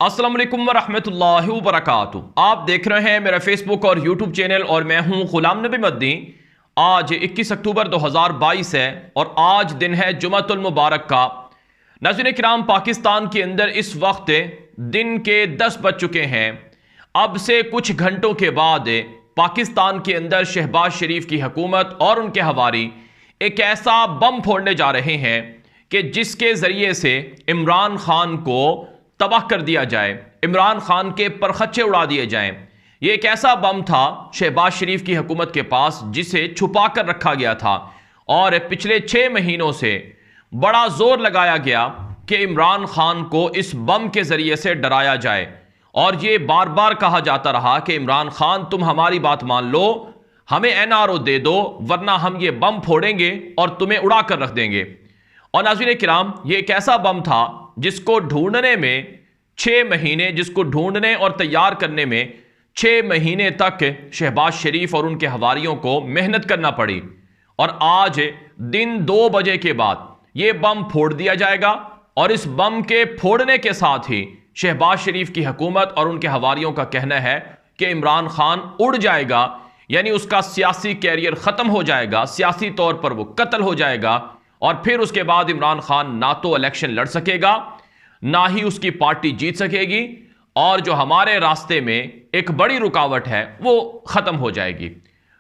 अस्सलाम वालेकुम वरहमतुल्लाहि वबरकातुहू। आप देख रहे हैं मेरा फेसबुक और यूट्यूब चैनल और मैं हूं गुलाम नबी मद्दी। आज 21 अक्टूबर 2022 है और आज दिन है जुमातुल मुबारक का। नाज़रीन किराम, पाकिस्तान के अंदर इस वक्त दिन के 10 बज चुके हैं। अब से कुछ घंटों के बाद पाकिस्तान के अंदर शहबाज शरीफ की हुकूमत और उनके हवारी एक ऐसा बम फोड़ने जा रहे हैं कि जिसके ज़रिए से इमरान खान को तबाह कर दिया जाए, इमरान खान के परखच्चे उड़ा दिए जाएं। यह एक ऐसा बम था शहबाज शरीफ की हुकूमत के पास जिसे छुपा कर रखा गया था और पिछले 6 महीनों से बड़ा जोर लगाया गया कि इमरान खान को इस बम के जरिए से डराया जाए और यह बार बार कहा जाता रहा कि इमरान खान तुम हमारी बात मान लो, हमें एनआरओ दे दो, वरना हम ये बम फोड़ेंगे और तुम्हें उड़ा कर रख देंगे। और नाज़रीन किराम, ये एक ऐसा बम था जिसको ढूंढने में 6 महीने, जिसको ढूंढने और तैयार करने में 6 महीने तक शहबाज शरीफ और उनके हवारियों को मेहनत करना पड़ी। और आज दिन 2 बजे के बाद यह बम फोड़ दिया जाएगा और इस बम के फोड़ने के साथ ही शहबाज शरीफ की हुकूमत और उनके हवारियों का कहना है कि इमरान खान उड़ जाएगा, यानी उसका सियासी कैरियर खत्म हो जाएगा, सियासी तौर पर वो कत्ल हो जाएगा और फिर उसके बाद इमरान खान ना तो इलेक्शन लड़ सकेगा, ना ही उसकी पार्टी जीत सकेगी और जो हमारे रास्ते में एक बड़ी रुकावट है वो खत्म हो जाएगी।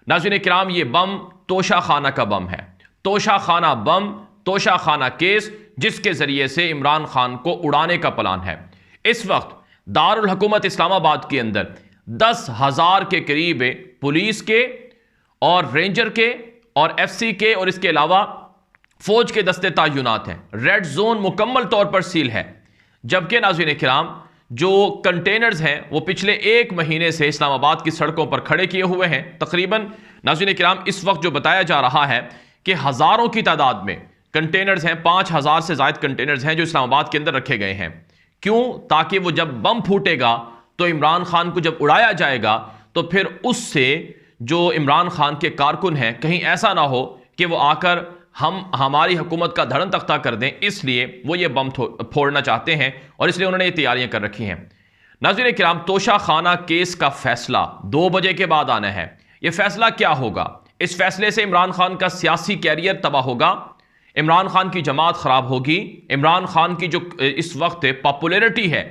नाज़रीन किराम, ये बम तोशा खाना का बम है, तोशा खाना बम, तोशा खाना केस, जिसके जरिए से इमरान खान को उड़ाने का प्लान है। इस वक्त दारुल हुकूमत इस्लामाबाद के अंदर 10,000 के करीब पुलिस के और रेंजर के और एफसी के और इसके अलावा फौज के दस्ते तैनात हैं। रेड जोन मुकम्मल तौर पर सील है। जबकि नाज़रीन किराम, जो कंटेनर्स हैं वो पिछले 1 महीने से इस्लामाबाद की सड़कों पर खड़े किए हुए हैं। तकरीबन नाज़रीन किराम, इस वक्त जो बताया जा रहा है कि हज़ारों की तादाद में कंटेनर्स हैं, 5,000 से ज़ायद कंटेनर्स हैं जो इस्लामाबाद के अंदर रखे गए हैं। क्यों? ताकि वो जब बम फूटेगा तो इमरान खान को जब उड़ाया जाएगा तो फिर उससे जो इमरान खान के कारकुन हैं, कहीं ऐसा ना हो कि वो आकर हमारी हुकूमत का धड़न तख्ता कर दें, इसलिए वो ये बम फोड़ना चाहते हैं और इसलिए उन्होंने ये तैयारियां कर रखी हैं। नाज़रीन किराम, तोशा खाना केस का फैसला 2 बजे के बाद आना है। ये फैसला क्या होगा? इस फैसले से इमरान खान का सियासी कैरियर तबाह होगा, इमरान खान की जमात खराब होगी, इमरान खान की जो इस वक्त पॉपुलैरिटी है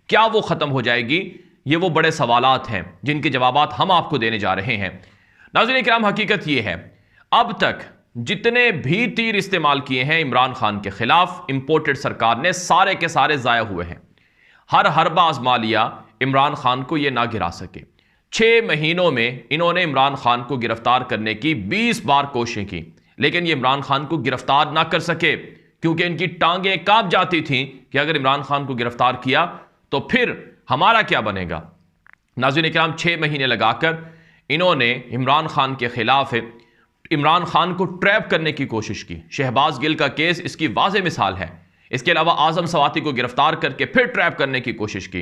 क्या वो खत्म हो जाएगी? ये वो बड़े सवालात हैं जिनके जवाबात हम आपको देने जा रहे हैं। नाज़रीन किराम, हकीकत ये है, अब तक जितने भी तीर इस्तेमाल किए हैं इमरान खान के खिलाफ इंपोर्टेड सरकार ने, सारे के सारे जाया हुए हैं। हर हरबा आजमा लिया, इमरान खान को यह ना गिरा सके। 6 महीनों में इन्होंने इमरान खान को गिरफ्तार करने की 20 बार कोशिशें की, लेकिन ये इमरान खान को गिरफ्तार ना कर सके क्योंकि इनकी टांगें कांप जाती थीं कि अगर इमरान खान को गिरफ्तार किया तो फिर हमारा क्या बनेगा। नाज़रीन किराम, 6 महीने लगाकर इन्होंने इमरान खान के खिलाफ इमरान खान को ट्रैप करने की कोशिश की। शहबाज गिल का केस इसकी वाज़ेह मिसाल है। इसके अलावा आजम सवाती को गिरफ्तार करके फिर ट्रैप करने की कोशिश की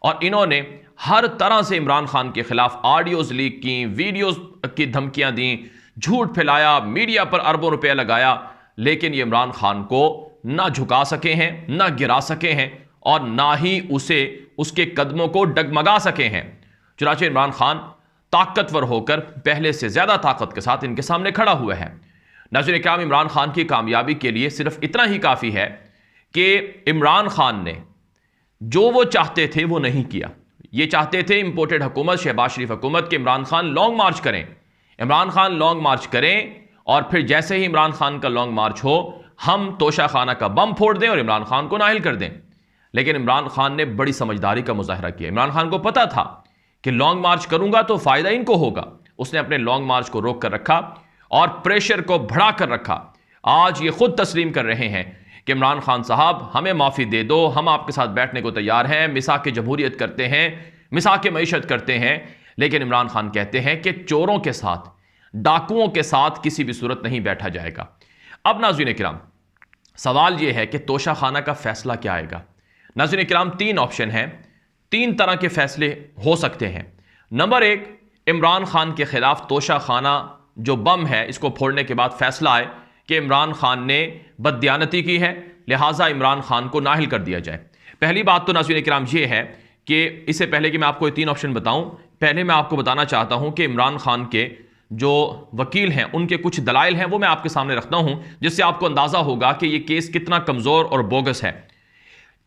और इन्होंने हर तरह से इमरान खान के खिलाफ ऑडियोज लीक की, वीडियोज की धमकियां दी, झूठ फैलाया, मीडिया पर अरबों रुपया लगाया, लेकिन ये इमरान खान को ना झुका सके हैं, ना गिरा सके हैं और ना ही उसे उसके कदमों को डगमगा सके हैं। चुनांचे इमरान खान ताकतवर होकर पहले से ज्यादा ताकत के साथ इनके सामने खड़ा हुआ है। नाज़रीन किराम, इमरान खान की कामयाबी के लिए सिर्फ इतना ही काफी है कि इमरान खान ने जो वो चाहते थे वो नहीं किया। ये चाहते थे इंपोर्टेड हुकूमत, शहबाज शरीफ हुकूमत, के इमरान खान लॉन्ग मार्च करें, इमरान खान लॉन्ग मार्च करें और फिर जैसे ही इमरान खान का लॉन्ग मार्च हो हम तोशा खाना का बम फोड़ दें और इमरान खान को नाहिल कर दें। लेकिन इमरान खान ने बड़ी समझदारी का मुजाहरा किया। इमरान खान को पता था कि लॉन्ग मार्च करूंगा तो फायदा इनको होगा। उसने अपने लॉन्ग मार्च को रोक कर रखा और प्रेशर को बढ़ा कर रखा। आज ये खुद तस्लीम कर रहे हैं कि इमरान खान साहब हमें माफी दे दो, हम आपके साथ बैठने को तैयार हैं, मिसाक जमहूरियत करते हैं, मिसाक मईशत करते हैं। लेकिन इमरान खान कहते हैं कि चोरों के साथ, डाकुओं के साथ किसी भी सूरत नहीं बैठा जाएगा। अब नाज़रीन किराम, सवाल यह है कि तोशा खाना का फैसला क्या आएगा। नाज़रीन किराम, 3 ऑप्शन हैं, 3 तरह के फैसले हो सकते हैं। नंबर 1, इमरान खान के खिलाफ तोशा खाना जो बम है इसको फोड़ने के बाद फैसला आए कि इमरान खान ने बददियानती की है, लिहाजा इमरान खान को नाहिल कर दिया जाए। पहली बात तो नाज़रीन किराम ये है कि इससे पहले कि मैं आपको ये 3 ऑप्शन बताऊं, पहले मैं आपको बताना चाहता हूं कि इमरान खान के जो वकील हैं उनके कुछ दलाइल हैं वो मैं आपके सामने रखता हूं, जिससे आपको अंदाजा होगा कि ये केस कितना कमजोर और बोगस है।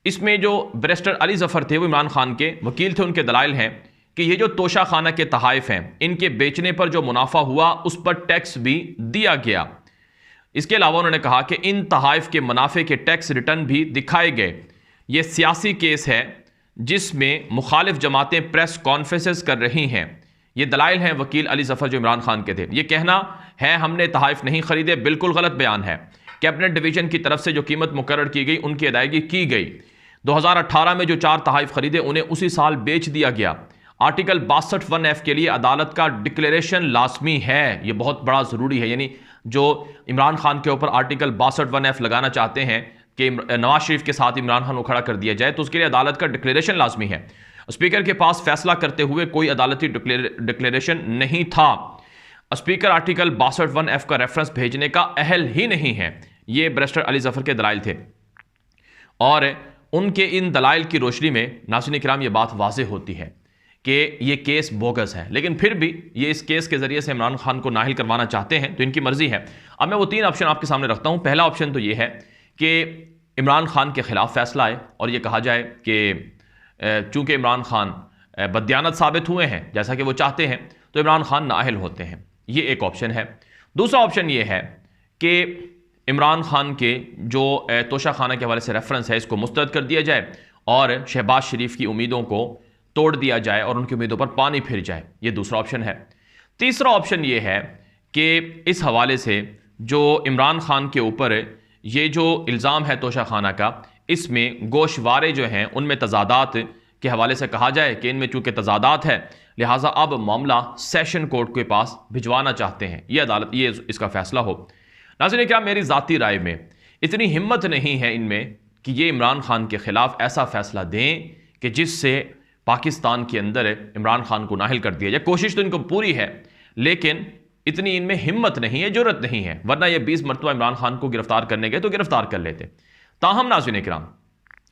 इसमें जो बैरिस्टर अली जफर थे वो इमरान खान के वकील थे, उनके दलाइल हैं कि ये जो तोशा खाना के तहाइफ हैं इनके बेचने पर जो मुनाफा हुआ उस पर टैक्स भी दिया गया। इसके अलावा उन्होंने कहा कि इन तहाइफ के मुनाफे के टैक्स रिटर्न भी दिखाए गए। ये सियासी केस है जिसमें मुखालिफ जमातें प्रेस कॉन्फ्रेंसेस कर रही हैं। ये दलाइल हैं वकील अली जफर जो इमरान खान के थे। ये कहना है हमने तहाइफ नहीं खरीदे, बिल्कुल गलत बयान है। कैबिनेट डिवीजन की तरफ से जो कीमत मुकर्रर की गई उनकी अदायगी की गई। 2018 में जो 4 तहाइफ खरीदे उन्हें उसी साल बेच दिया गया। आर्टिकल 62(1)(f) के लिए अदालत का डिक्लेरेशन लाजमी है। यह बहुत बड़ा ज़रूरी है, यानी जो इमरान खान के ऊपर आर्टिकल 62(1)(f) लगाना चाहते हैं कि नवाज शरीफ के साथ इमरान खान को खड़ा कर दिया जाए, तो उसके लिए अदालत का डिक्लेरेशन लाजमी है। स्पीकर के पास फैसला करते हुए कोई अदालती डिक्लेरेशन नहीं था। स्पीकर आर्टिकल 62(1)(f) का रेफरेंस भेजने का अहल ही नहीं है। ये बैरिस्टर अली जफर के दलाइल थे और उनके इन दलाइल की रोशनी में नाज़रीन किराम ये बात वाज़ेह होती है कि ये केस बोगस है, लेकिन फिर भी ये इस केस के जरिए से इमरान खान को नाहिल करवाना चाहते हैं तो इनकी मर्जी है। अब मैं वो 3 ऑप्शन आपके सामने रखता हूं। पहला ऑप्शन तो ये है कि इमरान खान के खिलाफ फैसला आए और ये कहा जाए कि चूंकि इमरान खान बददियानत साबित हुए हैं जैसा कि वो चाहते हैं तो इमरान खान नाअहल होते हैं। ये एक ऑप्शन है। दूसरा ऑप्शन ये है कि इमरान खान के जो तोशा खाना के हवाले से रेफरेंस है इसको मुस्तरद कर दिया जाए और शहबाज शरीफ की उम्मीदों को तोड़ दिया जाए और उनकी उम्मीदों पर पानी फिर जाए। ये दूसरा ऑप्शन है। तीसरा ऑप्शन ये है कि इस हवाले से जो इमरान खान के ऊपर ये जो इल्ज़ाम है तोशा खाना का, इसमें गोशवारे जो हैं उनमें तजादात के हवाले से कहा जाए कि इनमें चूंकि तजादात है लिहाजा अब मामला सेशन कोर्ट के पास भिजवाना चाहते हैं, ये अदालत ये इसका फैसला हो। नाज़रीन क्या मेरी ज़ाती राय में इतनी हिम्मत नहीं है इनमें कि ये इमरान खान के खिलाफ ऐसा फैसला दें कि जिससे पाकिस्तान के अंदर इमरान खान को नाहिल कर दिया जाए। कोशिश तो इनको पूरी है लेकिन इतनी इनमें हिम्मत नहीं है, जुर्रत नहीं है, वरना ये 20 मरतबा इमरान खान को गिरफ्तार करने गए तो गिरफ्तार कर लेते। ताहम नाज़रीन किराम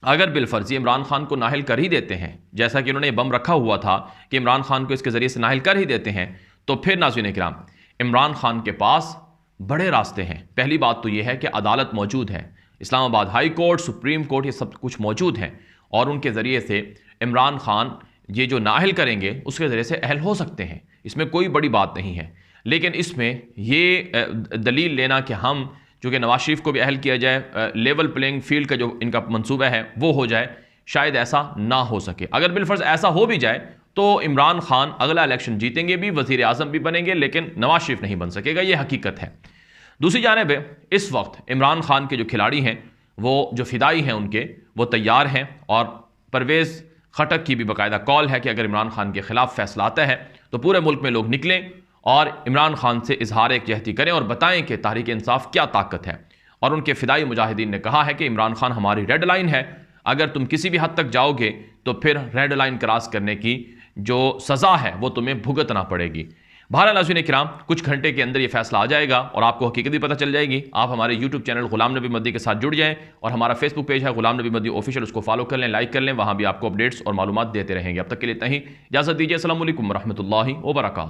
अगर बिलफर्जी इमरान खान को नाहिल कर ही देते हैं, जैसा कि उन्होंने बम रखा हुआ था कि इमरान खान को इसके ज़रिए से नाहिल कर ही देते हैं, तो फिर नाज़रीन किराम इमरान खान के पास बड़े रास्ते हैं। पहली बात तो यह है कि अदालत मौजूद है, Islamabad high court, supreme court, ये सब कुछ मौजूद है और उनके ज़रिए से इमरान खान ये जो नाअहल करेंगे उसके ज़रिए से अहल हो सकते हैं। इसमें कोई बड़ी बात नहीं है, लेकिन इसमें ये दलील लेना कि हम चूँकि नवाज शरीफ को भी अहल किया जाए, लेवल प्लेइंग फील्ड का जो इनका मंसूबा है वो हो जाए, शायद ऐसा ना हो सके। अगर बिलफर्ज ऐसा हो भी जाए तो इमरान खान अगला इलेक्शन जीतेंगे भी, वज़ीर आज़म भी बनेंगे, लेकिन नवाज शरीफ नहीं बन सकेगा, ये हकीकत है। दूसरी जानिब इस वक्त इमरान खान के जो खिलाड़ी हैं वो जो फिदाई हैं उनके वो तैयार हैं और परवेज़ खटक की भी बाकायदा कॉल है कि अगर इमरान खान के खिलाफ फैसला आता है तो पूरे मुल्क में लोग निकलें और इमरान खान से इजहार एकजहती करें और बताएं कि तहरीक इंसाफ क्या ताकत है। और उनके फिदाई मुजाहिदीन ने कहा है कि इमरान खान हमारी रेड लाइन है, अगर तुम किसी भी हद तक जाओगे तो फिर रेड लाइन क्रॉस करने की जो सज़ा है वो तुम्हें भुगतना पड़ेगी। बहरहाल नाज़रीन किराम कुछ घंटे के अंदर ये फैसला आ जाएगा और आपको हकीकत भी पता चल जाएगी। आप हमारे यूट्यूब चैनल गुलाम नबी मद्दी के साथ जुड़ जाएं और हमारा फेसबुक पेज है गुलाम नबी मद्दी ऑफिशियल, उसको फॉलो कर लें, लाइक कर लें, वहाँ भी आपको अपडेट्स और मालूमात देते रहेंगे। अब तक के लिए इतना ही, इजाज़त दीजिए। अस्सलाम वालेकुम रहमतुल्लाहि व बरकातहू।